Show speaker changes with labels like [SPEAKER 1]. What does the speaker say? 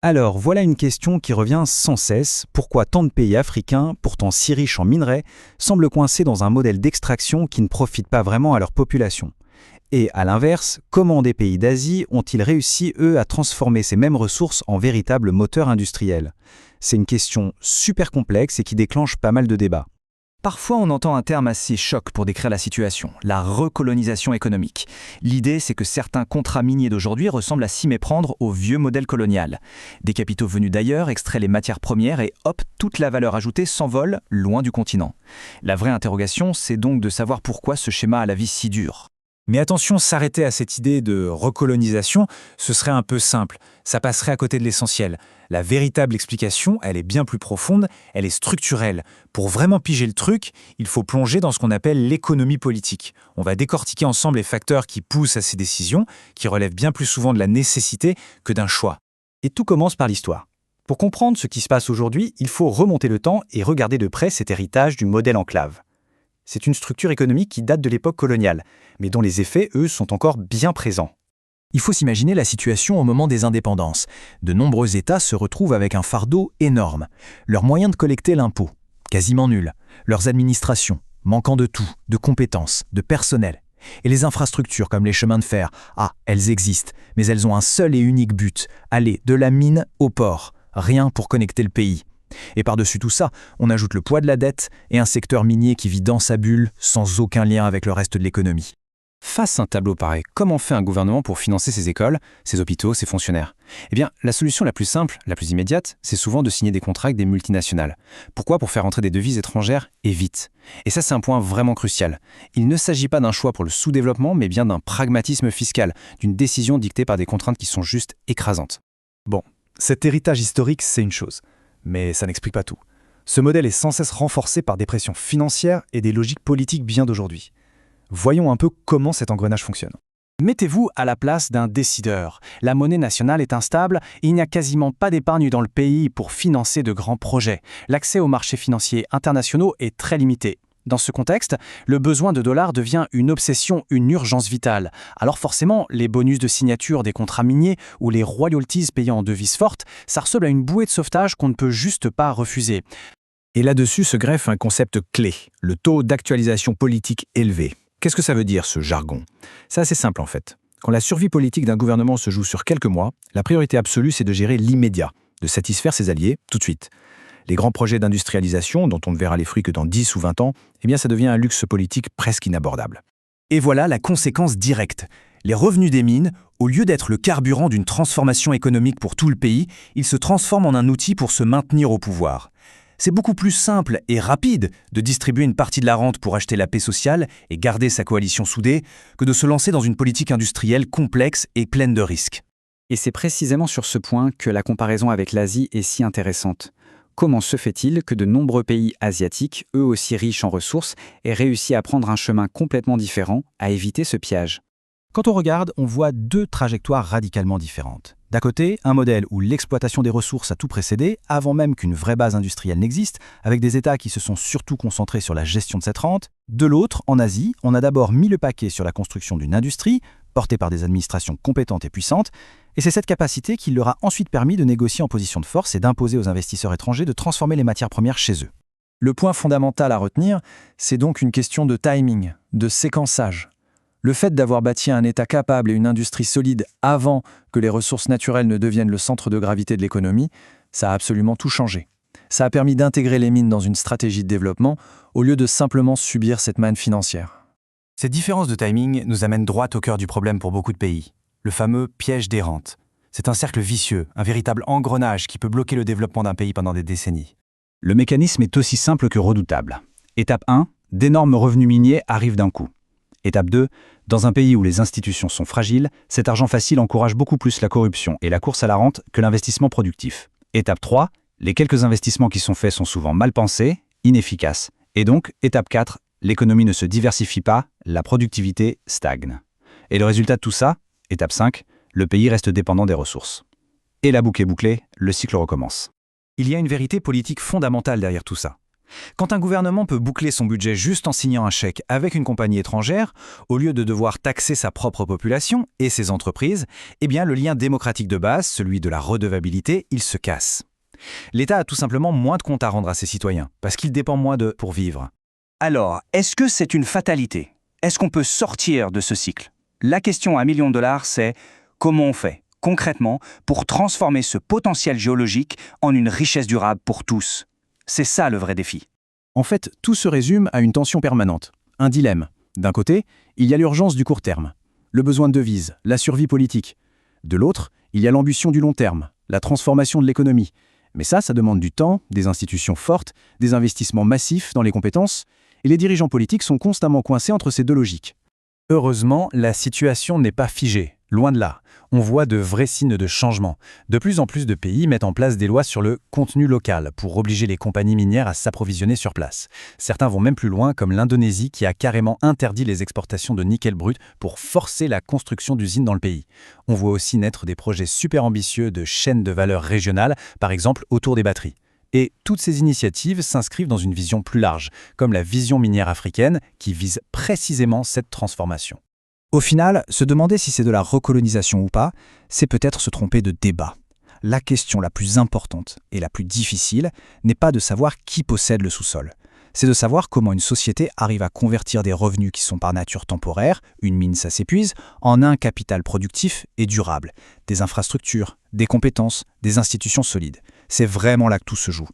[SPEAKER 1] Alors, voilà une question qui revient sans cesse. Pourquoi tant de pays africains, pourtant si riches en minerais, semblent coincés dans un modèle d'extraction qui ne profite pas vraiment à leur population? Et à l'inverse, comment des pays d'Asie ont-ils réussi, eux, à transformer ces mêmes ressources en véritables moteurs industriels? C'est une question super complexe et qui déclenche pas mal de débats.
[SPEAKER 2] Parfois, on entend un terme assez choc pour décrire la situation, la recolonisation économique. L'idée, c'est que certains contrats miniers d'aujourd'hui ressemblent à s'y méprendre au vieux modèle colonial. Des capitaux venus d'ailleurs extraient les matières premières et hop, toute la valeur ajoutée s'envole loin du continent. La vraie interrogation, c'est donc de savoir pourquoi ce schéma a la vie si dure.
[SPEAKER 3] Mais attention, s'arrêter à cette idée de recolonisation, ce serait un peu simple. Ça passerait à côté de l'essentiel. La véritable explication, elle est bien plus profonde, elle est structurelle. Pour vraiment piger le truc, il faut plonger dans ce qu'on appelle l'économie politique. On va décortiquer ensemble les facteurs qui poussent à ces décisions, qui relèvent bien plus souvent de la nécessité que d'un choix.
[SPEAKER 1] Et tout commence par l'histoire. Pour comprendre ce qui se passe aujourd'hui, il faut remonter le temps et regarder de près cet héritage du modèle enclave. C'est une structure économique qui date de l'époque coloniale, mais dont les effets, eux, sont encore bien présents.
[SPEAKER 2] Il faut s'imaginer la situation au moment des indépendances. De nombreux États se retrouvent avec un fardeau énorme. Leurs moyens de collecter l'impôt, quasiment nuls. Leurs administrations, manquant de tout, de compétences, de personnel. Et les infrastructures comme les chemins de fer, elles existent, mais elles ont un seul et unique but, aller de la mine au port. Rien pour connecter le pays. Et par-dessus tout ça, on ajoute le poids de la dette et un secteur minier qui vit dans sa bulle, sans aucun lien avec le reste de l'économie.
[SPEAKER 4] Face à un tableau pareil, comment fait un gouvernement pour financer ses écoles, ses hôpitaux, ses fonctionnaires? Eh bien, la solution la plus simple, la plus immédiate, c'est souvent de signer des contrats avec des multinationales. Pourquoi? Pour faire entrer des devises étrangères et vite. Et ça, c'est un point vraiment crucial. Il ne s'agit pas d'un choix pour le sous-développement, mais bien d'un pragmatisme fiscal, d'une décision dictée par des contraintes qui sont juste écrasantes.
[SPEAKER 3] Bon, cet héritage historique, c'est une chose. Mais ça n'explique pas tout. Ce modèle est sans cesse renforcé par des pressions financières et des logiques politiques bien d'aujourd'hui. Voyons un peu comment cet engrenage fonctionne.
[SPEAKER 5] Mettez-vous à la place d'un décideur. La monnaie nationale est instable et il n'y a quasiment pas d'épargne dans le pays pour financer de grands projets. L'accès aux marchés financiers internationaux est très limité. Dans ce contexte, le besoin de dollars devient une obsession, une urgence vitale. Alors forcément, les bonus de signature des contrats miniers ou les royalties payées en devises fortes, ça ressemble à une bouée de sauvetage qu'on ne peut juste pas refuser.
[SPEAKER 3] Et là-dessus se greffe un concept clé, le taux d'actualisation politique élevé. Qu'est-ce que ça veut dire, ce jargon? C'est assez simple en fait. Quand la survie politique d'un gouvernement se joue sur quelques mois, la priorité absolue, c'est de gérer l'immédiat, de satisfaire ses alliés tout de suite. Les grands projets d'industrialisation, dont on ne verra les fruits que dans 10 ou 20 ans, eh bien ça devient un luxe politique presque inabordable.
[SPEAKER 2] Et voilà la conséquence directe. Les revenus des mines, au lieu d'être le carburant d'une transformation économique pour tout le pays, ils se transforment en un outil pour se maintenir au pouvoir. C'est beaucoup plus simple et rapide de distribuer une partie de la rente pour acheter la paix sociale et garder sa coalition soudée que de se lancer dans une politique industrielle complexe et pleine de risques.
[SPEAKER 6] Et c'est précisément sur ce point que la comparaison avec l'Asie est si intéressante. Comment se fait-il que de nombreux pays asiatiques, eux aussi riches en ressources, aient réussi à prendre un chemin complètement différent, à éviter ce piège?
[SPEAKER 1] Quand on regarde, on voit deux trajectoires radicalement différentes. D'un côté, un modèle où l'exploitation des ressources a tout précédé, avant même qu'une vraie base industrielle n'existe, avec des États qui se sont surtout concentrés sur la gestion de cette rente. De l'autre, en Asie, on a d'abord mis le paquet sur la construction d'une industrie, portée par des administrations compétentes et puissantes, et c'est cette capacité qui leur a ensuite permis de négocier en position de force et d'imposer aux investisseurs étrangers de transformer les matières premières chez eux.
[SPEAKER 3] Le point fondamental à retenir, c'est donc une question de timing, de séquençage. Le fait d'avoir bâti un État capable et une industrie solide avant que les ressources naturelles ne deviennent le centre de gravité de l'économie, ça a absolument tout changé. Ça a permis d'intégrer les mines dans une stratégie de développement au lieu de simplement subir cette manne financière.
[SPEAKER 2] Cette différence de timing nous amène droit au cœur du problème pour beaucoup de pays, le fameux piège des rentes. C'est un cercle vicieux, un véritable engrenage qui peut bloquer le développement d'un pays pendant des décennies.
[SPEAKER 1] Le mécanisme est aussi simple que redoutable. Étape 1, d'énormes revenus miniers arrivent d'un coup. Étape 2, dans un pays où les institutions sont fragiles, cet argent facile encourage beaucoup plus la corruption et la course à la rente que l'investissement productif. Étape 3, les quelques investissements qui sont faits sont souvent mal pensés, inefficaces. Et donc, étape 4, l'économie ne se diversifie pas, la productivité stagne. Et le résultat de tout ça, étape 5, le pays reste dépendant des ressources. Et la boucle est bouclée, le cycle recommence.
[SPEAKER 2] Il y a une vérité politique fondamentale derrière tout ça. Quand un gouvernement peut boucler son budget juste en signant un chèque avec une compagnie étrangère, au lieu de devoir taxer sa propre population et ses entreprises, eh bien le lien démocratique de base, celui de la redevabilité, il se casse. L'État a tout simplement moins de comptes à rendre à ses citoyens, parce qu'il dépend moins d'eux pour vivre.
[SPEAKER 5] Alors, est-ce que c'est une fatalité? Est-ce qu'on peut sortir de ce cycle? La question à $1 million, c'est comment on fait, concrètement, pour transformer ce potentiel géologique en une richesse durable pour tous? C'est ça le vrai défi.
[SPEAKER 3] En fait, tout se résume à une tension permanente, un dilemme. D'un côté, il y a l'urgence du court terme, le besoin de devises, la survie politique. De l'autre, il y a l'ambition du long terme, la transformation de l'économie. Mais ça demande du temps, des institutions fortes, des investissements massifs dans les compétences, et les dirigeants politiques sont constamment coincés entre ces deux logiques.
[SPEAKER 2] Heureusement, la situation n'est pas figée, loin de là. On voit de vrais signes de changement. De plus en plus de pays mettent en place des lois sur le contenu local pour obliger les compagnies minières à s'approvisionner sur place. Certains vont même plus loin, comme l'Indonésie qui a carrément interdit les exportations de nickel brut pour forcer la construction d'usines dans le pays. On voit aussi naître des projets super ambitieux de chaînes de valeur régionales, par exemple autour des batteries. Et toutes ces initiatives s'inscrivent dans une vision plus large, comme la vision minière africaine qui vise précisément cette transformation.
[SPEAKER 1] Au final, se demander si c'est de la recolonisation ou pas, c'est peut-être se tromper de débat. La question la plus importante et la plus difficile n'est pas de savoir qui possède le sous-sol. C'est de savoir comment une société arrive à convertir des revenus qui sont par nature temporaires, une mine ça s'épuise, en un capital productif et durable, des infrastructures, des compétences, des institutions solides. C'est vraiment là que tout se joue.